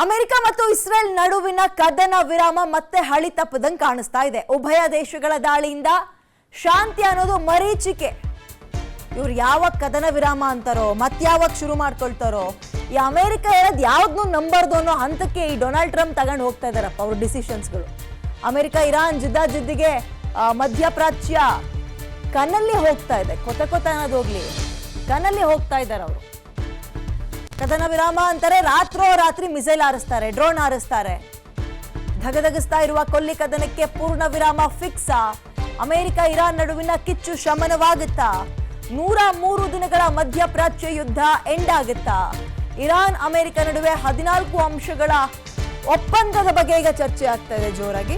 America ಮತ್ತು Israel ನಡುವಿನ ಕದನ ವಿರಾಮ ಮತ್ತೆ ಹಳಿ ತಪ್ಪದಂಗೆ ಕಾಣಿಸ್ತಾ ಇದೆ. ಉಭಯ ದೇಶಗಳ ದಾಳಿಯಿಂದ ಶಾಂತಿ ಅನ್ನೋದು ಮರೀಚಿಕೆ. ಇವ್ರು ಯಾವಾಗ ಕದನ ವಿರಾಮ ಅಂತಾರೋ ಮತ್ಯಾವಾಗ ಶುರು ಮಾಡ್ಕೊಳ್ತಾರೋ, ಈ ಅಮೆರಿಕ ಹೇಳೋದು ಯಾವ್ದನ್ನೂ ನಂಬರ್ದು ಅನ್ನೋ ಹಂತಕ್ಕೆ ಈ ಡೊನಾಲ್ಡ್ ಟ್ರಂಪ್ ತಗೊಂಡು ಹೋಗ್ತಾ ಇದಾರಪ್ಪ ಅವ್ರ ಡಿಸಿಷನ್ಸ್ಗಳು. ಅಮೆರಿಕ ಇರಾನ್ ಜಿದ್ದಿಗೆ ಮಧ್ಯಪ್ರಾಚ್ಯ ಕನಲ್ಲಿ ಹೋಗ್ತಾ ಇದೆ. ಕೊತ ಅನ್ನೋದು ಹೋಗ್ಲಿ, ಕನಲ್ಲಿ ಹೋಗ್ತಾ ಇದ್ದಾರೆ ಅವರು. ಕದನ ವಿರಾಮ ಅಂತಾರೆ, ರಾತ್ರಿ ಮಿಸೈಲ್ ಹಾರಿಸ್ತಾರೆ, ಡ್ರೋನ್ ಹಾರಿಸ್ತಾರೆ. ಧಗಧಗಿಸ್ತಾ ಇರುವ ಕೊಲ್ಲಿ ಕದನಕ್ಕೆ ಪೂರ್ಣ ವಿರಾಮ ಫಿಕ್ಸಾ? ಅಮೆರಿಕ ಇರಾನ್ ನಡುವಿನ ಕಿಚ್ಚು ಶಮನವಾಗುತ್ತಾ? 103 ದಿನಗಳ ಮಧ್ಯಪ್ರಾಚ್ಯ ಯುದ್ಧ ಎಂಡ್ ಆಗುತ್ತಾ? ಇರಾನ್ ಅಮೆರಿಕ ನಡುವೆ 14 ಅಂಶಗಳ ಒಪ್ಪಂದದ ಬಗ್ಗೆ ಈಗ ಚರ್ಚೆ ಆಗ್ತಾ ಇದೆ ಜೋರಾಗಿ.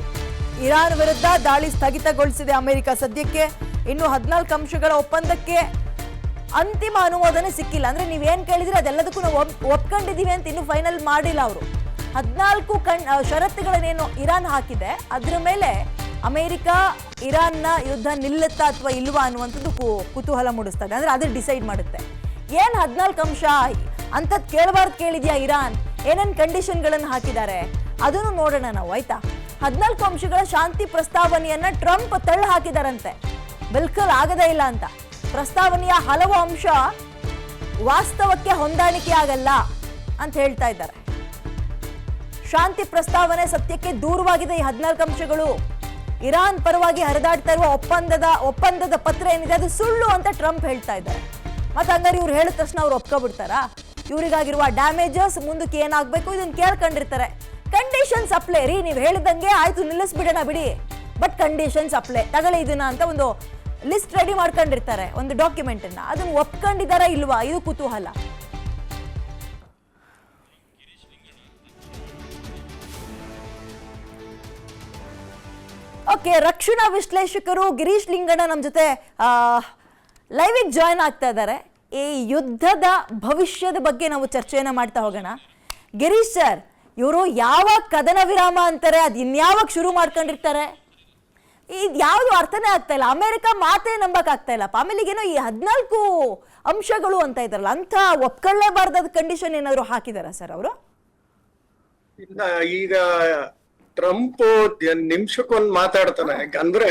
ಇರಾನ್ ವಿರುದ್ಧ ದಾಳಿ ಸ್ಥಗಿತಗೊಳಿಸಿದೆ ಅಮೆರಿಕ ಸದ್ಯಕ್ಕೆ. ಇನ್ನು 14 ಅಂಶಗಳ ಒಪ್ಪಂದಕ್ಕೆ ಅಂತಿಮ ಅನುಮೋದನೆ ಸಿಕ್ಕಿಲ್ಲ. ಅಂದ್ರೆ ನೀವೇನ್ ಕೇಳಿದ್ರೆ ಅದೆಲ್ಲದಕ್ಕೂ ನಾವು ಒಪ್ಕೊಂಡಿದೀವಿ ಅಂತ ಇನ್ನು ಫೈನಲ್ ಮಾಡಿಲ್ಲ ಅವರು. 14 ಷರತ್ತುಗಳನ್ನೇನು ಇರಾನ್ ಹಾಕಿದೆ ಅದ್ರ ಮೇಲೆ ಅಮೆರಿಕ ಇರಾನ್ನ ಯುದ್ಧ ನಿಲ್ಲುತ್ತಾ ಅಥವಾ ಇಲ್ವಾ ಅನ್ನುವಂಥದ್ದು ಕುತೂಹಲ ಮೂಡಿಸ್ತದೆ. ಅಂದ್ರೆ ಅದು ಡಿಸೈಡ್ ಮಾಡುತ್ತೆ. ಏನ್ 14 ಅಂಶ ಅಂತದ್ ಕೇಳಬಾರ್ದು ಕೇಳಿದ್ಯಾ ಇರಾನ್? ಏನೇನ್ ಕಂಡೀಷನ್ಗಳನ್ನು ಹಾಕಿದ್ದಾರೆ ಅದನ್ನು ನೋಡೋಣ ನಾವು, ಆಯ್ತಾ? 14 ಅಂಶಗಳ ಶಾಂತಿ ಪ್ರಸ್ತಾವನೆಯನ್ನ ಟ್ರಂಪ್ ತಳ್ಳಿ ಹಾಕಿದಾರಂತೆ, ಬಿಲ್ಕುಲ್ ಆಗದೇ ಇಲ್ಲ ಅಂತ. ಪ್ರಸ್ತಾವನೆಯ ಹಲವು ಅಂಶ ವಾಸ್ತವಕ್ಕೆ ಹೊಂದಾಣಿಕೆ ಆಗಲ್ಲ ಅಂತ ಹೇಳ್ತಾ ಇದ್ದಾರೆ. ಶಾಂತಿ ಪ್ರಸ್ತಾವನೆ ಸತ್ಯಕ್ಕೆ ದೂರವಾಗಿದೆ. ಈ 14 ಅಂಶಗಳು ಇರಾನ್ ಪರವಾಗಿ ಹರಿದಾಡ್ತಾ ಇರುವ ಒಪ್ಪಂದದ ಪತ್ರ ಏನಿದೆ ಅದು ಸುಳ್ಳು ಅಂತ ಟ್ರಂಪ್ ಹೇಳ್ತಾ ಇದ್ದಾರೆ. ಮತ್ತೆ ಹಂಗಾರೆ ಇವ್ರು ಹೇಳಿದ ತಕ್ಷಣ ಅವ್ರು ಒಪ್ಕೊಬಿಡ್ತಾರಾ? ಇವರಿಗಾಗಿರುವ ಡ್ಯಾಮೇಜಸ್ ಮುಂದಕ್ಕೆ ಏನಾಗಬೇಕು ಇದನ್ನ ಕೇಳ್ಕೊಂಡಿರ್ತಾರೆ. ಕಂಡೀಷನ್ಸ್ ಅಪ್ಲೈ ರೀ, ನೀವು ಹೇಳಿದಂಗೆ ಆಯ್ತು ನಿಲ್ಲಿಸ್ಬಿಡೋಣ ಬಿಡಿ, ಬಟ್ ಕಂಡೀಷನ್ಸ್ ಅಪ್ಲೈ ತಗೊಳ್ಳಿ ಇದನ್ನ ಅಂತ ಒಂದು ಲಿಸ್ಟ್ ರೆಡಿ ಮಾಡ್ಕೊಂಡಿರ್ತಾರೆ, ಒಂದು ಡಾಕ್ಯುಮೆಂಟ್ ಅನ್ನ. ಅದನ್ನ ಒಪ್ಕೊಂಡಿದಾರಾ ಇಲ್ವಾ ಇದು ಕುತೂಹಲ. ಓಕೆ, ರಕ್ಷಣಾ ವಿಶ್ಲೇಷಕರು ಗಿರೀಶ್ ಲಿಂಗಣ್ಣ ನಮ್ಮ ಜೊತೆ ಲೈವಿಗೆ ಜಾಯ್ನ್ ಆಗ್ತಾ ಇದ್ದಾರೆ. ಈ ಯುದ್ಧದ ಭವಿಷ್ಯದ ಬಗ್ಗೆ ನಾವು ಚರ್ಚೆಯನ್ನ ಮಾಡ್ತಾ ಹೋಗೋಣ. ಗಿರೀಶ್ ಸರ್, ಇವರು ಯಾವಾಗ ಕದನ ವಿರಾಮ ಅಂತಾರೆ, ಅದು ಇನ್ಯಾವಾಗ ಶುರು ಮಾಡ್ಕೊಂಡಿರ್ತಾರೆ, ಇದು ಯಾವುದು ಅರ್ಥನೇ ಆಗ್ತಾ ಇಲ್ಲ. ಅಮೆರಿಕ ಮಾತೇ ನಂಬಕ್ ಆಗ್ತಾ ಇಲ್ಲಪ್ಪ. ಆಮೇಲೆ ಏನೋ ಈ 14 ಅಂಶಗಳು ಅಂತ ಇದಾರಲ್ಲ, ಅಂತ ಒಪ್ಕೊಳ್ಳೇಬಾರ್ದಾದ ಕಂಡೀಷನ್ ಏನಾದ್ರು ಹಾಕಿದಾರ ಸರ್ ಅವರು? ಈಗ ಟ್ರಂಪ್ ನಿಮಿಷಕ್ಕೊಂದು ಮಾತಾಡ್ತಾನೆ. ಅಂದ್ರೆ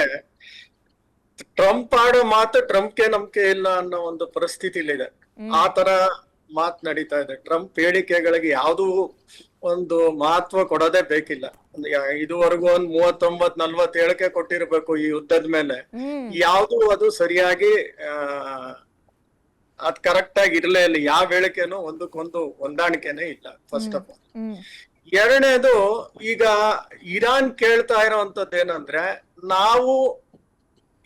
ಟ್ರಂಪ್ ಆಡೋ ಮಾತು ಟ್ರಂಪ್ಗೆ ನಂಬಿಕೆ ಇಲ್ಲ ಅನ್ನೋ ಒಂದು ಪರಿಸ್ಥಿತಿಲಿದೆ. ಆ ತರ ಮಾತು ನಡೀತಾ ಇದೆ. ಟ್ರಂಪ್ ಹೇಳಿಕೆಗಳಿಗೆ ಯಾವ್ದು ಒಂದು ಮಹತ್ವ ಕೊಡೋದೇ ಬೇಕಿಲ್ಲ. ಇದುವರೆಗೂ ಒಂದ್ 39-40 ಹೇಳಿಕೆ ಕೊಟ್ಟಿರ್ಬೇಕು ಈ ಯುದ್ಧದ ಮೇಲೆ. ಯಾವ್ದು ಅದು ಸರಿಯಾಗಿ ಅದ್ ಕರೆಕ್ಟ್ ಆಗಿ ಇರ್ಲೇ ಇಲ್ಲ. ಯಾವ ಹೇಳಿಕೆನೂ ಒಂದಕ್ಕೊಂದು ಹೊಂದಾಣಿಕೆನೇ ಇಲ್ಲ, ಫಸ್ಟ್ ಆಫ್ ಆಲ್. ಎರಡನೇದು, ಈಗ ಇರಾನ್ ಕೇಳ್ತಾ ಇರೋವಂಥದ್ದು ಏನಂದ್ರೆ, ನಾವು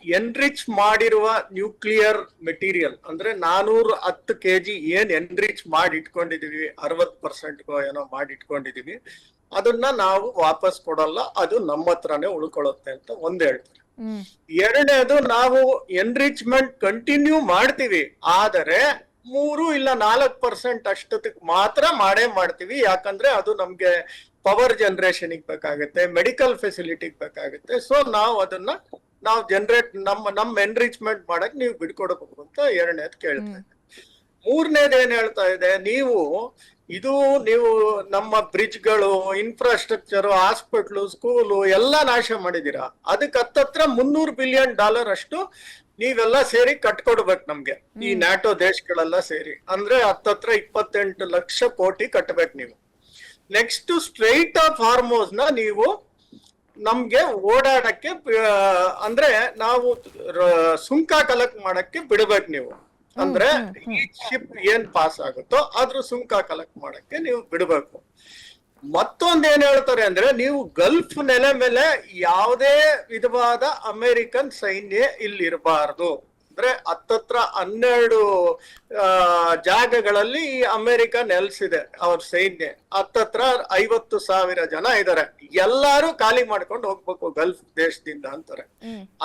ಎನ್ರಿಚ್ ಮಾಡಿರುವ ನ್ಯೂಕ್ಲಿಯರ್ ಮೆಟೀರಿಯಲ್ ಅಂದ್ರೆ 410 kg ಏನ್ ಎನ್ರಿಚ್ ಮಾಡಿ ಇಟ್ಕೊಂಡಿದೀವಿ, 60% ಏನೋ ಮಾಡಿ ಇಟ್ಕೊಂಡಿದೀವಿ, ಅದನ್ನ ನಾವು ವಾಪಸ್ ಕೊಡಲ್ಲ, ಅದು ನಮ್ಮ ಹತ್ರನೇ ಉಳ್ಕೊಳ್ಳುತ್ತೆ ಅಂತ ಒಂದ್ ಹೇಳ್ತಾರೆ. ಎರಡನೇದು, ನಾವು ಎನ್ರಿಚ್ಮೆಂಟ್ ಕಂಟಿನ್ಯೂ ಮಾಡ್ತೀವಿ, ಆದರೆ 3 ಇಲ್ಲ 4% ಅಷ್ಟೊತ್ತಿಗೆ ಮಾತ್ರ ಮಾಡ್ತೀವಿ. ಯಾಕಂದ್ರೆ ಅದು ನಮ್ಗೆ ಪವರ್ ಜನರೇಷನ್ಗೆ ಬೇಕಾಗುತ್ತೆ, ಮೆಡಿಕಲ್ ಫೆಸಿಲಿಟಿಗೆ ಬೇಕಾಗುತ್ತೆ. ಸೊ ನಾವು ಜನರೇಟ್ ನಮ್ಮ ಎನ್ರಿಚ್ಮೆಂಟ್ ಮಾಡಕ್ ನೀವು ಬಿಡ್ಕೊಡ್ಬೇಕು ಅಂತ ಎರಡನೇದು ಕೇಳ್ತಾ ಇದೆ. ಮೂರನೇದು ಏನ್ ಹೇಳ್ತಾ ಇದೆ, ನೀವು ನಮ್ಮ ಬ್ರಿಡ್ಜ್ಗಳು, ಇನ್ಫ್ರಾಸ್ಟ್ರಕ್ಚರ್, ಹಾಸ್ಪಿಟ್ಲು, ಸ್ಕೂಲು ಎಲ್ಲ ನಾಶ ಮಾಡಿದೀರಾ. ಅದಕ್ಕೆ ಹತ್ತತ್ರ $300 ಬಿಲಿಯನ್ ಅಷ್ಟು ನೀವೆಲ್ಲ ಸೇರಿ ಕಟ್ಕೊಡ್ಬೇಕು ನಮ್ಗೆ, ಈ ನ್ಯಾಟೋ ದೇಶಗಳೆಲ್ಲ ಸೇರಿ. ಅಂದ್ರೆ ಹತ್ತತ್ರ 28 ಲಕ್ಷ ಕೋಟಿ ಕಟ್ಬೇಕು ನೀವು. ನೆಕ್ಸ್ಟ್, ಸ್ಟ್ರೈಟ್ ಆಫ್ ಹಾರ್ಮೋಸ್ ನ ನೀವು ನಮ್ಗೆ ಓಡಾಡಕ್ಕೆ ಅಂದ್ರೆ ನಾವು ಸುಂಕ ಕಲೆಕ್ಟ್ ಮಾಡಕ್ಕೆ ಬಿಡ್ಬೇಕು ನೀವು. ಅಂದ್ರೆ ಈ ಶಿಪ್ ಏನ್ ಪಾಸ್ ಆಗುತ್ತೋ ಅದ್ರ ಸುಂಕ ಕಲೆಕ್ಟ್ ಮಾಡಕ್ಕೆ ನೀವು ಬಿಡ್ಬೇಕು. ಮತ್ತೊಂದ್ ಏನ್ ಹೇಳ್ತಾರೆ ಅಂದ್ರೆ, ನೀವು ಗಲ್ಫ್ ನೆಲೆ ಮೇಲೆ ಯಾವುದೇ ವಿಧವಾದ ಅಮೆರಿಕನ್ ಸೈನ್ಯ ಇಲ್ಲಿರಬಾರ್ದು. ಅಂದ್ರೆ ಹತ್ತತ್ರ 12 ಜಾಗಗಳಲ್ಲಿ ಈ ಅಮೆರಿಕ ನೆಲೆಸಿದೆ ಅವ್ರ ಸೈನ್ಯ. ಹತ್ತತ್ರ 50,000 ಜನ ಇದಾರೆ. ಎಲ್ಲಾರು ಖಾಲಿ ಮಾಡ್ಕೊಂಡು ಹೋಗ್ಬೇಕು ಗಲ್ಫ್ ದೇಶದಿಂದ ಅಂತಾರೆ.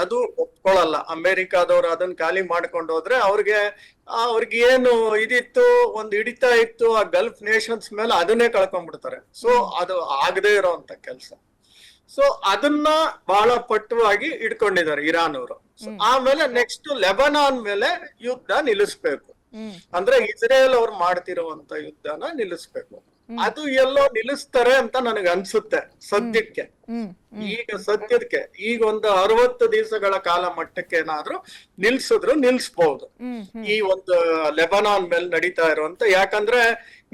ಅದು ಒಪ್ಕೊಳ್ಳಲ್ಲ ಅಮೆರಿಕಾದವ್ರು. ಅದನ್ನ ಖಾಲಿ ಮಾಡ್ಕೊಂಡು ಹೋದ್ರೆ ಅವ್ರಿಗೆ ಏನು ಇದಿತ್ತು, ಒಂದು ಹಿಡಿತಾ ಇತ್ತು ಆ ಗಲ್ಫ್ ನೇಷನ್ಸ್ ಮೇಲೆ, ಅದನ್ನೇ ಕಳ್ಕೊಂಡ್ಬಿಡ್ತಾರೆ. ಸೊ ಅದು ಆಗದೆ ಇರೋಂತ ಕೆಲ್ಸ. ಸೊ ಅದನ್ನ ಬಹಳ ಪಟ್ಟುವಾಗಿ ಇಟ್ಕೊಂಡಿದ್ದಾರೆ ಇರಾನ್ ಅವರು. ಆಮೇಲೆ ನೆಕ್ಸ್ಟ್ ಲೆಬನಾನ್ ಮೇಲೆ ಯುದ್ಧ ನಿಲ್ಲಿಸ್ಬೇಕು. ಅಂದ್ರೆ ಇಸ್ರೇಲ್ ಅವ್ರು ಮಾಡ್ತಿರುವಂತ ಯುದ್ಧನ ನಿಲ್ಲಿಸ್ಬೇಕು. ಅದು ಎಲ್ಲೋ ನಿಲ್ಲಿಸ್ತಾರೆ ಅಂತ ನನಗೆ ಅನ್ಸುತ್ತೆ ಸದ್ಯಕ್ಕೆ. ಈಗ ಸದ್ಯಕ್ಕೆ ಈಗ ಒಂದು 60 ದಿವಸಗಳ ಕಾಲ ಮಟ್ಟಕ್ಕೆ ಏನಾದ್ರೂ ನಿಲ್ಸ್ಬಹುದು ಈ ಒಂದು ಲೆಬನಾನ್ ಮೇಲೆ ನಡೀತಾ ಇರುವಂತ. ಯಾಕಂದ್ರೆ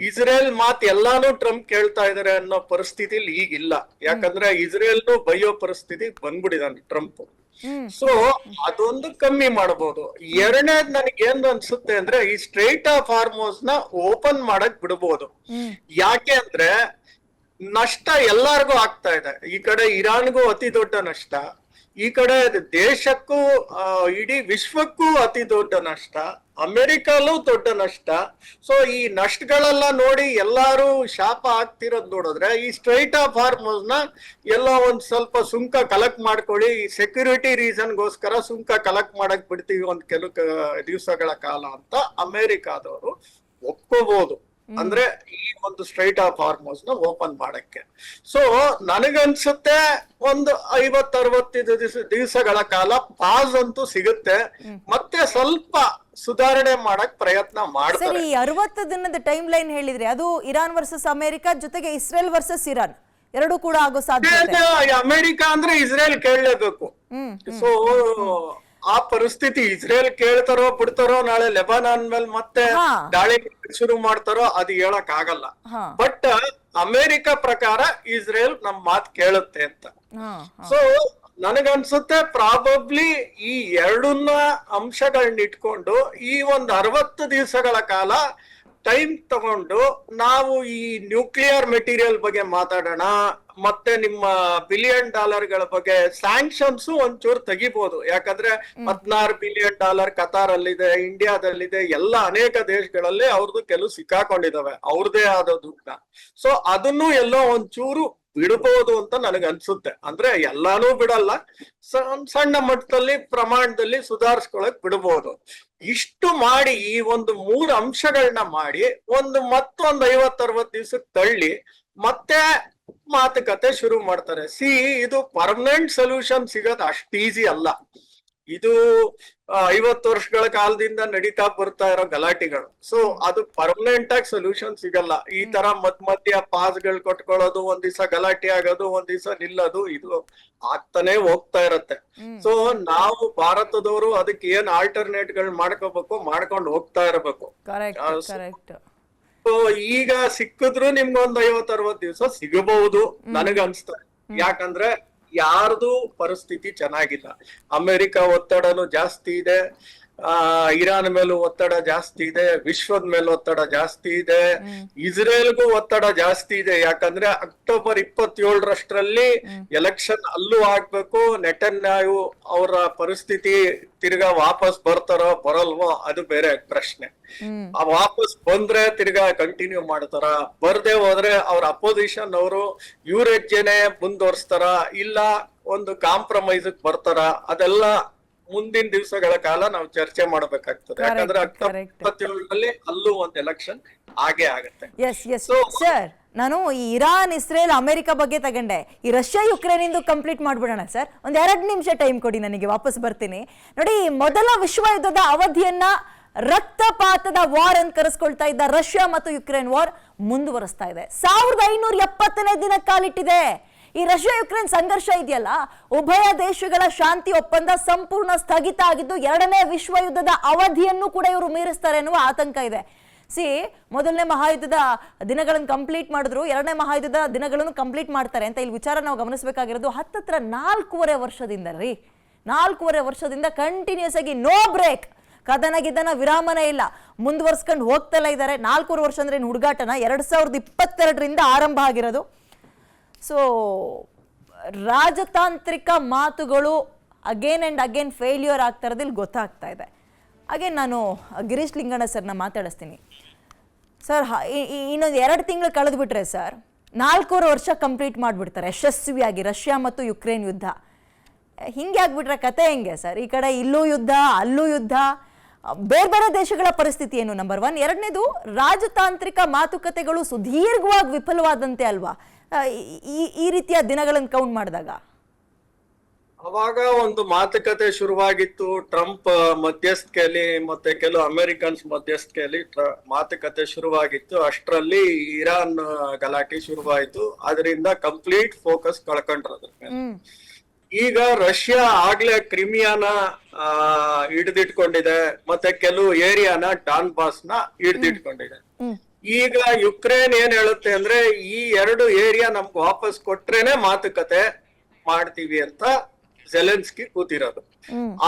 ಇಸ್ರೇಲ್ ಮಾತ್ ಎಲ್ಲಾನು ಟ್ರಂಪ್ ಕೇಳ್ತಾ ಇದಾರೆ ಅನ್ನೋ ಪರಿಸ್ಥಿತಿಲಿ ಈಗಿಲ್ಲ. ಯಾಕಂದ್ರೆ ಇಸ್ರೇಲ್ನು ಬೈಯೋ ಪರಿಸ್ಥಿತಿ ಬಂದ್ಬಿಟ್ಟಿದಾನೆ ಟ್ರಂಪ್. ಸೊ ಅದೊಂದು ಕಮ್ಮಿ ಮಾಡಬಹುದು. ಎರಡನೇದ್ ನನಗೆ ಏನ್ ಅನ್ಸುತ್ತೆ ಅಂದ್ರೆ ಈ ಸ್ಟ್ರೈಟ್ ಆಫ್ ಹಾರ್ಮೋಸ್ ನ ಓಪನ್ ಮಾಡಕ್ ಬಿಡ್ಬೋದು. ಯಾಕೆ ಅಂದ್ರೆ ನಷ್ಟ ಎಲ್ಲಾರ್ಗೂ ಆಗ್ತಾ ಇದೆ. ಈ ಕಡೆ ಇರಾನ್ಗೂ ಅತಿ ದೊಡ್ಡ ನಷ್ಟ, ಈ ಕಡೆ ದೇಶಕ್ಕೂ ಇಡೀ ವಿಶ್ವಕ್ಕೂ ಅತಿ ದೊಡ್ಡ ನಷ್ಟ, ಅಮೆರಿಕಲ್ಲೂ ದೊಡ್ಡ ನಷ್ಟ. ಸೊ ಈ ನಷ್ಟಗಳೆಲ್ಲ ನೋಡಿ ಎಲ್ಲಾರು ಶಾಪ ಆಗ್ತಿರೋದ್ ನೋಡಿದ್ರೆ ಈ ಸ್ಟ್ರೈಟ್ ಆಫ್ ಹಾರ್ಮೋಸ್ ನ ಎಲ್ಲೋ ಒಂದ್ ಸ್ವಲ್ಪ ಸುಂಕ ಕಲೆಕ್ಟ್ ಮಾಡ್ಕೊಳ್ಳಿ, ಸೆಕ್ಯೂರಿಟಿ ರೀಸನ್ಗೋಸ್ಕರ ಸುಂಕ ಕಲೆಕ್ಟ್ ಮಾಡಕ್ ಬಿಡ್ತೀವಿ ಒಂದ್ ಕೆಲವು ದಿವಸಗಳ ಕಾಲ ಅಂತ ಅಮೆರಿಕಾದವರು ಒಪ್ಕೋಬಹುದು. ಅಂದ್ರೆ ಈ ಒಂದು ಸ್ಟ್ರೈಟ್ ಆಫ್ ಹಾರ್ಮೋಸ್ ನ ಓಪನ್ ಮಾಡಕ್ಕೆ. ಸೊ ನನಗನ್ಸುತ್ತೆ ಒಂದು 50-60 ದಿವಸಗಳ ಕಾಲ ಪಾಸ್ ಅಂತೂ ಸಿಗುತ್ತೆ, ಮತ್ತೆ ಸ್ವಲ್ಪ ಸುಧಾರಣೆ ಮಾಡಕ್ ಪ್ರಯತ್ನ ಮಾಡ್ತಾರೆ. ಈ 60 ದಿನದ ಟೈಮ್ ಲೈನ್ ಹೇಳಿದ್ರೆ ಅದು ಇರಾನ್ ವರ್ಸಸ್ ಅಮೆರಿಕ ಜೊತೆಗೆ ಇಸ್ರೇಲ್ ವರ್ಸಸ್ ಇರಾನ್ ಎರಡು ಕೂಡ ಆಗೋ ಸಾಧ್ಯತೆ. ಅಮೆರಿಕ ಅಂದ್ರೆ ಇಸ್ರೇಲ್ ಕೇಳಲೇಬೇಕು. ಸೊ ಆ ಪರಿಸ್ಥಿತಿ ಇಸ್ರೇಲ್ ಕೇಳ್ತಾರೋ ಬಿಡ್ತಾರೋ, ನಾಳೆ ಲೆಬನಾನ್ ಮೇಲೆ ಮತ್ತೆ ದಾಳಿ ಶುರು ಮಾಡ್ತಾರೋ ಅದು ಹೇಳಕ್ ಆಗಲ್ಲ. ಬಟ್ ಅಮೆರಿಕ ಪ್ರಕಾರ ಇಸ್ರೇಲ್ ನಮ್ ಮಾತ್ ಕೇಳುತ್ತೆ ಅಂತ. ಸೊ ನನಗನ್ಸುತ್ತೆ ಪ್ರಾಬಬ್ಲಿ ಈ ಎರಡನ್ನ ಅಂಶಗಳನ್ನ ಇಟ್ಕೊಂಡು ಈ ಒಂದು 60 ದಿವಸಗಳ ಕಾಲ ಟೈಮ್ ತಗೊಂಡು ನಾವು ಈ ನ್ಯೂಕ್ಲಿಯರ್ ಮೆಟೀರಿಯಲ್ ಬಗ್ಗೆ ಮಾತಾಡೋಣ, ಮತ್ತೆ ನಿಮ್ಮ $1 ಬಿಲಿಯನ್ ಬಗ್ಗೆ ಸ್ಯಾಂಕ್ಷನ್ಸ್ ಒಂಚೂರು ತೆಗಿಬಹುದು. ಯಾಕಂದ್ರೆ $16 ಬಿಲಿಯನ್ ಕತಾರ್ ಅಲ್ಲಿದೆ, ಇಂಡಿಯಾದಲ್ಲಿದೆ, ಎಲ್ಲ ಅನೇಕ ದೇಶಗಳಲ್ಲಿ ಅವ್ರದ್ದು ಕೆಲವು ಸಿಕ್ಕಾಕೊಂಡಿದಾವೆ ಅವ್ರದೇ ಆದ ದುಡ್ಡ. ಸೊ ಅದನ್ನು ಎಲ್ಲೋ ಒಂಚೂರು ಬಿಡಬಹುದು ಅಂತ ನನಗೆ ಅನ್ಸುತ್ತೆ. ಅಂದ್ರೆ ಎಲ್ಲಾನು ಬಿಡಲ್ಲ, ಸಣ್ಣ ಮಟ್ಟದಲ್ಲಿ ಪ್ರಮಾಣದಲ್ಲಿ ಸುಧಾರಿಸ್ಕೊಳಕ್ ಬಿಡಬಹುದು. ಇಷ್ಟು ಮಾಡಿ ಈ ಒಂದು 3 ಅಂಶಗಳನ್ನ ಮಾಡಿ ಮತ್ತೊಂದು 50-60 ದಿವಸಕ್ಕೆ ತಳ್ಳಿ ಮತ್ತೆ ಮಾತುಕತೆ ಶುರು ಮಾಡ್ತಾರೆ. ಇದು ಪರ್ಮನೆಂಟ್ ಸೊಲ್ಯೂಷನ್ ಸಿಗೋದು ಅಷ್ಟು ಈಸಿ ಅಲ್ಲ. ಇದು 50 ವರ್ಷಗಳ ಕಾಲದಿಂದ ನಡೀತಾ ಬರ್ತಾ ಇರೋ ಗಲಾಟೆಗಳು. ಸೊ ಅದು ಪರ್ಮನೆಂಟ್ ಆಗಿ ಸೊಲ್ಯೂಷನ್ ಸಿಗಲ್ಲ. ಈ ತರ ಮಧ್ಯ ಪಾಸ್ಗಳು ಕೊಟ್ಕೊಳ್ಳೋದು, ಒಂದ್ ದಿವಸ ಗಲಾಟೆ ಆಗೋದು, ಒಂದ್ ದಿವಸ ನಿಲ್ಲೋದು, ಇದು ಆಗ್ತಾನೆ ಹೋಗ್ತಾ ಇರತ್ತೆ. ಸೊ ನಾವು ಭಾರತದವರು ಅದಕ್ಕೆ ಏನ್ ಆಲ್ಟರ್ನೇಟ್ ಗಳು ಮಾಡ್ಕೊಂಡು ಹೋಗ್ತಾ ಇರಬೇಕು. ಸೊ ಈಗ ಸಿಕ್ಕಿದ್ರು ನಿಮ್ಗೊಂದ್ 50-60 ದಿವಸ ಸಿಗಬಹುದು ನನಗನ್ಸ್ತದೆ. ಯಾಕಂದ್ರೆ ಯಾರ್ದು ಪರಿಸ್ಥಿತಿ ಚೆನ್ನಾಗಿಲ್ಲ. ಅಮೆರಿಕ ಒತ್ತಡನು ಜಾಸ್ತಿ ಇದೆ, ಇರಾನ್ ಮೇಲೂ ಒತ್ತಡ ಜಾಸ್ತಿ ಇದೆ, ವಿಶ್ವದ ಮೇಲೆ ಒತ್ತಡ ಜಾಸ್ತಿ ಇದೆ, ಇಸ್ರೇಲ್ಗೂ ಒತ್ತಡ ಜಾಸ್ತಿ ಇದೆ. ಯಾಕಂದ್ರೆ ಅಕ್ಟೋಬರ್ 27 ಎಲೆಕ್ಷನ್ ಅಲ್ಲೂ ಆಗ್ಬೇಕು. ನೆಟನ್ಯಾಹು ಅವರ ಪರಿಸ್ಥಿತಿ ತಿರ್ಗಾ ವಾಪಸ್ ಬರ್ತಾರೋ ಬರಲ್ವೋ ಅದು ಬೇರೆ ಪ್ರಶ್ನೆ. ವಾಪಸ್ ಬಂದ್ರೆ ತಿರ್ಗಾ ಕಂಟಿನ್ಯೂ ಮಾಡ್ತಾರ, ಬರ್ದೇ ಹೋದ್ರೆ ಅವ್ರ ಅಪೋಸಿಷನ್ ಅವರು ಇವ್ರ ಹೆಜ್ಜೆನೆ ಮುಂದುವರ್ಸ್ತಾರ, ಇಲ್ಲ ಒಂದು ಕಾಂಪ್ರಮೈಸ್ ಬರ್ತಾರ. ಅದೆಲ್ಲ ಮುಂದಿನ ದಿವಸಗಳ ಕಾಲ ನಾವು ಚರ್ಚೆ ಮಾಡಬೇಕಾಗ್ತದೆ. ಯಾಕಂದ್ರೆ ಅಕ್ಟೋಬರ್ 27 ಅಲ್ಲೂ ಒಂದು ಎಲೆಕ್ಷನ್ ಆಗೇ ಆಗುತ್ತೆ. ಸರ್, ನಾನು ಈ ಇರಾನ್, ಇಸ್ರೇಲ್, ಅಮೆರಿಕ ಬಗ್ಗೆ ತಗೊಂಡೆ. ಈ ರಷ್ಯಾ ಯುಕ್ರೇನ್ ಇಂದು ಕಂಪ್ಲೀಟ್ ಮಾಡ್ಬಿಡೋಣ ಸರ್. ಒಂದ್ 2 ನಿಮಿಷ ಟೈಮ್ ಕೊಡಿ, ನನಗೆ ವಾಪಸ್ ಬರ್ತೀನಿ. ನೋಡಿ, ಮೊದಲ ವಿಶ್ವ ಯುದ್ಧದ ಅವಧಿಯನ್ನ ರಕ್ತಪಾತದ ವಾರ್ ಅಂತ ಕರೆಸ್ಕೊಳ್ತಾ ಇದ್ದ ರಷ್ಯಾ ಮತ್ತು ಯುಕ್ರೇನ್ ವಾರ್ ಮುಂದುವರಿಸ್ತಾ ಇದೆ. 1570ನೇ ದಿನ ಕಾಲಿಟ್ಟಿದೆ. ಈ ರಷ್ಯಾ ಯುಕ್ರೇನ್ ಸಂಘರ್ಷ ಇದೆಯಲ್ಲ, ಉಭಯ ದೇಶಗಳ ಶಾಂತಿ ಒಪ್ಪಂದ ಸಂಪೂರ್ಣ ಸ್ಥಗಿತ ಆಗಿದ್ದು 2ನೇ ವಿಶ್ವ ಯುದ್ಧದ ಅವಧಿಯನ್ನು ಕೂಡ ಇವರು ಮೀರಿಸ್ತಾರೆ ಎನ್ನುವ ಆತಂಕ ಇದೆ. ಮೊದಲನೇ ಮಹಾಯುದ್ಧದ ದಿನಗಳನ್ನು ಕಂಪ್ಲೀಟ್ ಮಾಡಿದ್ರು, 2ನೇ ಮಹಾಯುದ್ಧದ ದಿನಗಳನ್ನು ಕಂಪ್ಲೀಟ್ ಮಾಡ್ತಾರೆ ಅಂತ ಇಲ್ಲಿ ವಿಚಾರ ನಾವು ಗಮನಿಸಬೇಕಾಗಿರೋದು. ಹತ್ತತ್ರ 4.5 ವರ್ಷದಿಂದ 4.5 ವರ್ಷದಿಂದ ಕಂಟಿನ್ಯೂಸ್ ಆಗಿ ನೋ ಬ್ರೇಕ್, ಕದನ ವಿರಾಮನೇ ಇಲ್ಲ, ಮುಂದುವರ್ಸ್ಕೊಂಡು ಹೋಗ್ತಲೇ ಇದ್ದಾರೆ. 4.5 ವರ್ಷ ಅಂದ್ರೆ ಹುಡುಗಾಟನ 2022 ಆರಂಭ ಆಗಿರೋದು. ಸೊ ರಾಜತಾಂತ್ರಿಕ ಮಾತುಗಳು ಅಗೇನ್ ಅಂಡ್ ಅಗೇನ್ ಫೇಲ್ಯೂರ್ ಆಗ್ತಾ ಇರೋದಿಲ್ಲಿ ಗೊತ್ತಾಗ್ತಾ ಇದೆ. ಅಗೇನ್ ನಾನು ಗಿರೀಶ್ ಲಿಂಗಣ್ಣ ಸರ್ನ ಮಾತಾಡಿಸ್ತೀನಿ. ಸರ್, ಇನ್ನೊಂದು 2 ತಿಂಗಳು ಕಳೆದು ಬಿಟ್ರೆ ಸರ್ 4.5 ವರ್ಷ ಕಂಪ್ಲೀಟ್ ಮಾಡಿಬಿಡ್ತಾರೆ ಯಶಸ್ವಿಯಾಗಿ ರಷ್ಯಾ ಮತ್ತು ಯುಕ್ರೇನ್ ಯುದ್ಧ. ಹಿಂಗೆ ಆಗ್ಬಿಟ್ರೆ ಕತೆ ಹೆಂಗೆ ಸರ್? ಈ ಕಡೆ ಇಲ್ಲೂ ಯುದ್ಧ, ಅಲ್ಲೂ ಯುದ್ಧ, ಬೇರೆ ಬೇರೆ ದೇಶಗಳ ಪರಿಸ್ಥಿತಿ ಏನು? ನಂಬರ್ 1. 2ನೇದು, ರಾಜತಾಂತ್ರಿಕ ಮಾತುಕತೆಗಳು ಸುದೀರ್ಘವಾಗಿ ವಿಫಲವಾದಂತೆ ಅಲ್ವಾ ಈ ರೀತಿಯ ದಿನಗಳನ್ನು ಕೌಂಟ್ ಮಾಡಿದಾಗ? ಅವಾಗ ಒಂದು ಮಾತುಕತೆ ಶುರುವಾಗಿತ್ತು ಟ್ರಂಪ್ ಮಧ್ಯಸ್ಥಿಕೆಯಲ್ಲಿ ಮತ್ತೆ ಕೆಲವು ಅಮೆರಿಕನ್ಸ್ ಮಧ್ಯಸ್ಥಿಕೆಯಲ್ಲಿ ಮಾತುಕತೆ ಶುರುವಾಗಿತ್ತು. ಅಷ್ಟರಲ್ಲಿ ಇರಾನ್ ಗಲಾಟೆ ಶುರುವಾಯಿತು. ಅದರಿಂದ ಕಂಪ್ಲೀಟ್ ಫೋಕಸ್ ಕಳ್ಕೊಂಡ್ರು ಅದ್ರ ಮೇಲೆ. ಈಗ ರಷ್ಯಾ ಆಗ್ಲೇ ಕ್ರಿಮಿಯಾನ ಹಿಡಿದಿಟ್ಕೊಂಡಿದೆ, ಮತ್ತೆ ಕೆಲವು ಏರಿಯಾನ ಡಾನ್ಬಾಸ್ ನ ಹಿಡಿದಿಟ್ಕೊಂಡಿದೆ. ಈಗ ಯುಕ್ರೇನ್ ಏನ್ ಹೇಳುತ್ತೆ ಅಂದ್ರೆ ಈ 2 ಏರಿಯಾ ನಮ್ಗೆ ವಾಪಸ್ ಕೊಟ್ರೇನೆ ಮಾತುಕತೆ ಮಾಡ್ತೀವಿ ಅಂತ ಜೆಲೆನ್ಸ್ಕಿ ಕೂತಿರೋದು.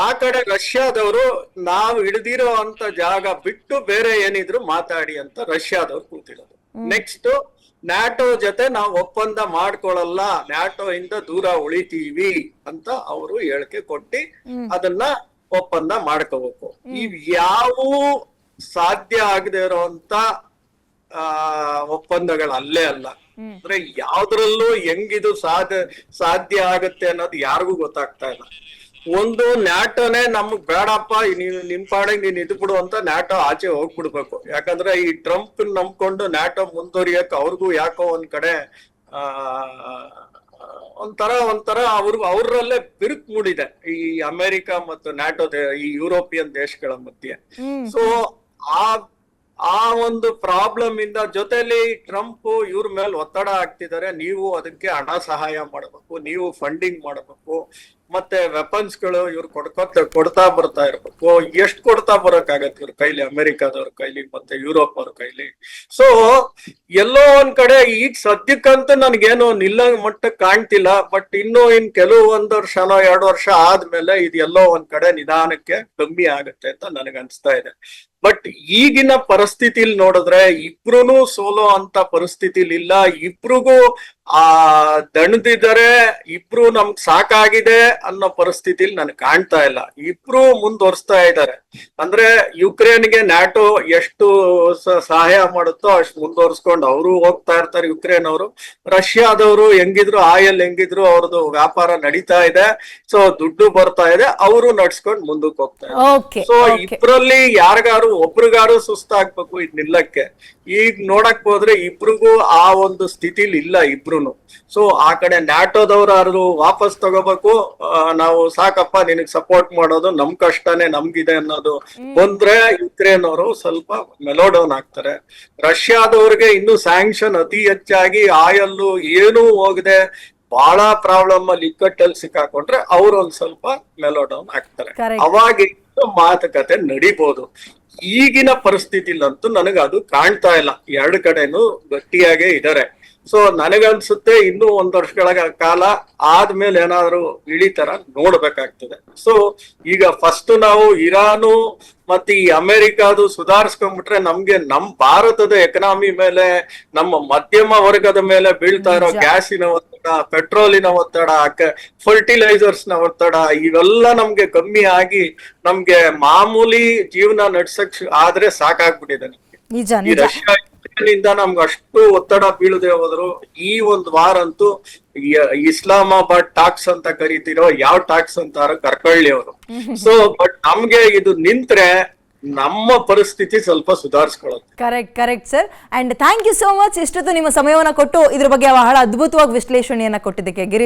ಆ ಕಡೆ ರಷ್ಯಾದವರು ನಾವು ಹಿಡಿದಿರೋ ಅಂತ ಜಾಗ ಬಿಟ್ಟು ಬೇರೆ ಏನಿದ್ರು ಮಾತಾಡಿ ಅಂತ ರಷ್ಯಾದವ್ರು ಕೂತಿರೋದು. ನೆಕ್ಸ್ಟ್ ನ್ಯಾಟೋ ಜೊತೆ ನಾವು ಒಪ್ಪಂದ ಮಾಡ್ಕೊಳಲ್ಲ, ನ್ಯಾಟೋ ಇಂದ ದೂರ ಉಳಿತೀವಿ ಅಂತ ಅವರು ಹೇಳಿಕೆ ಕೊಟ್ಟು ಅದನ್ನ ಒಪ್ಪಂದ ಮಾಡ್ಕೋಬೇಕು. ಇವ್ ಯಾವ ಸಾಧ್ಯ ಆಗದೆ ಇರೋಂತ ಒಪ್ಪಂದಗಳು ಅಲ್ಲೇ ಅಲ್ಲ. ಅಂದ್ರೆ ಯಾವ್ದ್ರಲ್ಲೂ ಹೆಂಗಿದು ಸಾಧ್ಯ ಆಗತ್ತೆ ಅನ್ನೋದು ಯಾರಿಗೂ ಗೊತ್ತಾಗ್ತಾ ಇಲ್ಲ. ಒಂದು ನ್ಯಾಟೋನೇ ನಮ್ಗ್ ಬೇಡಪ್ಪ, ನಿಮ್ ಪಾಡಿಗೆ ನೀನ್ ಇದ್ಬಿಡು ಅಂತ ನ್ಯಾಟೋ ಆಚೆ ಹೋಗ್ಬಿಡ್ಬೇಕು. ಯಾಕಂದ್ರೆ ಈ ಟ್ರಂಪ್ ನಂಬ್ಕೊಂಡು ನ್ಯಾಟೋ ಮುಂದುವರಿಯಕ್ ಅವ್ರಿಗೂ ಯಾಕೋ ಒಂದ್ ಕಡೆ ಒಂಥರ ಅವ್ರಲ್ಲೇ ಬಿರುಕು ಮೂಡಿದೆ ಈ ಅಮೆರಿಕ ಮತ್ತು ನ್ಯಾಟೋ ಈ ಯುರೋಪಿಯನ್ ದೇಶಗಳ ಮಧ್ಯೆ. ಸೊ ಆ ಒಂದು ಪ್ರಾಬ್ಲಮ್ ಇಂದ ಜೊತೆಲಿ ಟ್ರಂಪ್ ಇವ್ರ ಮೇಲೆ ಒತ್ತಡ ಹಾಕ್ತಿದ್ದಾರೆ. ನೀವು ಅದಕ್ಕೆ ಹಣ ಸಹಾಯ ಮಾಡಬೇಕು, ನೀವು ಫಂಡಿಂಗ್ ಮಾಡಬೇಕು, ಮತ್ತೆ ವೆಪನ್ಸ್ ಗಳು ಇವ್ರು ಕೊಡ್ತಾ ಬರ್ತಾ ಇರ್ಬೇಕು. ಎಷ್ಟು ಕೊಡ್ತಾ ಬರಕಾಗತ್ತೆ ಇವ್ರ ಕೈಲಿ, ಅಮೆರಿಕಾದವ್ರ ಕೈಲಿ ಮತ್ತೆ ಯುರೋಪ್ ಅವ್ರ ಕೈಲಿ. ಸೊ ಎಲ್ಲೋ ಒಂದ್ ಕಡೆ ಈಗ ಸದ್ಯಕ್ಕಂತೂ ನನ್ಗೇನು ನಿಲ್ಲ ಮಟ್ಟಕ್ಕೆ ಕಾಣ್ತಿಲ್ಲ. ಬಟ್ ಇನ್ ಕೆಲವು 1 ವರ್ಷನೋ 2 ವರ್ಷ ಆದ್ಮೇಲೆ ಇದು ಎಲ್ಲೋ ಒಂದ್ ಕಡೆ ನಿಧಾನಕ್ಕೆ ಕಮ್ಮಿ ಆಗತ್ತೆ ಅಂತ ನನಗ್ ಅನ್ಸ್ತಾ ಇದೆ. ಬಟ್ ಈಗಿನ ಪರಿಸ್ಥಿತಿಲಿ ನೋಡಿದ್ರೆ ಇಬ್ರುನು ಸೋಲೋ ಅಂತ ಪರಿಸ್ಥಿತಿಲಿ ಇಲ್ಲ. ಇಬ್ರಿಗೂ ದಣದಿದ್ದಾರೆ, ಇಬ್ರು ನಮ್ಗ್ ಸಾಕಾಗಿದೆ ಅನ್ನೋ ಪರಿಸ್ಥಿತಿಲಿ ನನ್ಗೆ ಕಾಣ್ತಾ ಇಲ್ಲ. ಇಬ್ರು ಮುಂದುವರ್ಸ್ತಾ ಇದ್ದಾರೆ. ಅಂದ್ರೆ ಯುಕ್ರೇನ್ಗೆ ನ್ಯಾಟೋ ಎಷ್ಟು ಸಹಾಯ ಮಾಡುತ್ತೋ ಅಷ್ಟು ಮುಂದುವರ್ಸ್ಕೊಂಡು ಅವರು ಹೋಗ್ತಾ ಇರ್ತಾರೆ ಯುಕ್ರೇನ್ ಅವರು. ರಷ್ಯಾದವರು ಹೆಂಗಿದ್ರು ಆಯಲ್ ಹೆಂಗಿದ್ರು ಅವ್ರದ್ದು ವ್ಯಾಪಾರ ನಡೀತಾ ಇದೆ. ಸೊ ದುಡ್ಡು ಬರ್ತಾ ಇದೆ, ಅವರು ನಡ್ಸ್ಕೊಂಡು ಮುಂದಕ್ಕೆ ಹೋಗ್ತಾ ಇದ್ದಾರೆ. ಸೊ ಇಬ್ರಲ್ಲಿ ಒಬ್ರಿಗಾರು ಸುಸ್ತಾಗ್ಬೇಕು ಇದ್ ನಿಲ್ಲಕ್ಕೆ. ಈಗ ನೋಡಕ್ ಹೋದ್ರೆ ಇಬ್ರಿಗೂ ಆ ಒಂದು ಸ್ಥಿತಿಲಿ ಇಲ್ಲ ಇಬ್ರುನು. ಸೊ ಆ ಕಡೆ ನ್ಯಾಟೋದವ್ರು ವಾಪಸ್ ತಗೋಬೇಕು, ನಾವು ಸಾಕಪ್ಪ ನಿನಗ್ ಸಪೋರ್ಟ್ ಮಾಡೋದು ನಮ್ ಕಷ್ಟನೇ ನಮ್ಗಿದೆ ಅನ್ನೋದು ಬಂದ್ರೆ ಯುಕ್ರೇನ್ ಅವರು ಸ್ವಲ್ಪ ಮೆಲೋಡೌನ್ ಆಗ್ತಾರೆ. ರಷ್ಯಾದವ್ರಿಗೆ ಇನ್ನು ಸ್ಯಾಂಕ್ಷನ್ ಅತಿ ಹೆಚ್ಚಾಗಿ ಆಯಲ್ಲು ಏನೂ ಹೋಗದೆ ಬಹಳ ಪ್ರಾಬ್ಲಮ್ ಅಲ್ಲಿ ಇಕ್ಕಟ್ಟಲ್ಲಿ ಸಿಕ್ಕಾಕೊಂಡ್ರೆ ಅವ್ರು ಒಂದ್ ಸ್ವಲ್ಪ ಮೆಲೋಡೌನ್ ಆಗ್ತಾರೆ. ಅವಾಗ ಮಾತುಕತೆ ನಡಿಬಹುದು. ಈಗಿನ ಪರಿಸ್ಥಿತಿಲಂತೂ ನನಗ ಅದು ಕಾಣ್ತಾ ಇಲ್ಲ. 2 ಕಡೆನೂ ಗಟ್ಟಿಯಾಗೇ ಇದಾರೆ. ಸೊ ನನಗನ್ಸುತ್ತೆ ಇನ್ನು 1 ವರ್ಷಗಳ ಕಾಲ ಆದ್ಮೇಲೆ ಏನಾದ್ರು ಇಳಿತರ ನೋಡ್ಬೇಕಾಗ್ತದೆ. ಸೊ ಈಗ ಫಸ್ಟ್ ನಾವು ಇರಾನು ಮತ್ತೆ ಈ ಅಮೆರಿಕಾದು ಸುಧಾರಿಸ್ಕೊಂಡ್ಬಿಟ್ರೆ ನಮ್ಗೆ ನಮ್ ಭಾರತದ ಎಕನಾಮಿ ಮೇಲೆ, ನಮ್ಮ ಮಧ್ಯಮ ವರ್ಗದ ಮೇಲೆ ಬೀಳ್ತಾ ಇರೋ ಗ್ಯಾಸಿನ ಒತ್ತಡ, ಪೆಟ್ರೋಲಿನ ಒತ್ತಡ, ಫರ್ಟಿಲೈಸರ್ಸ್ ನ ಒತ್ತಡ ಇವೆಲ್ಲ ನಮ್ಗೆ ಕಮ್ಮಿ ಆಗಿ ನಮ್ಗೆ ಮಾಮೂಲಿ ಜೀವನ ನಡ್ಸಕ್ ಆದ್ರೆ ಸಾಕಾಗ್ಬಿಟ್ಟಿದೆ. ಈ ರಷ್ಯಾ ಇಂದ ನಮ್ಗೆ ಅಷ್ಟು ಒತ್ತಡ ಬೀಳದೆ ಹೋದ್ರು ಈ 1 ವಾರ ಅಂತೂ ಇಸ್ಲಾಮಾಬಾದ್ ಟಾಕ್ಸ್ ಅಂತ ಕರಿತಿರೋ ಯಾವ ಟಾಕ್ಸ್ ಅಂತಾರೋ ಕರ್ಕೊಳ್ಳಿ ಅವರು. ಸೊ ಬಟ್ ನಮ್ಗೆ ಇದು ನಿಂತ್ರೆ ನಮ್ಮ ಪರಿಸ್ಥಿತಿ ಸ್ವಲ್ಪ ಸುಧಾರಿಸ್ಕೊಳ್ಳುತ್ತೆ. Correct sir. And thank you so much. ಇಷ್ಟೊತ್ತು ನಿಮ್ಮ ಸಮಯವನ್ನ ಕೊಟ್ಟು ಇದ್ರ ಬಗ್ಗೆ ಬಹಳ ಅದ್ಭುತವಾಗಿ ವಿಶ್ಲೇಷಣೆಯನ್ನ ಕೊಟ್ಟಿದ್ದಕ್ಕೆ ಗಿರೀಶ್.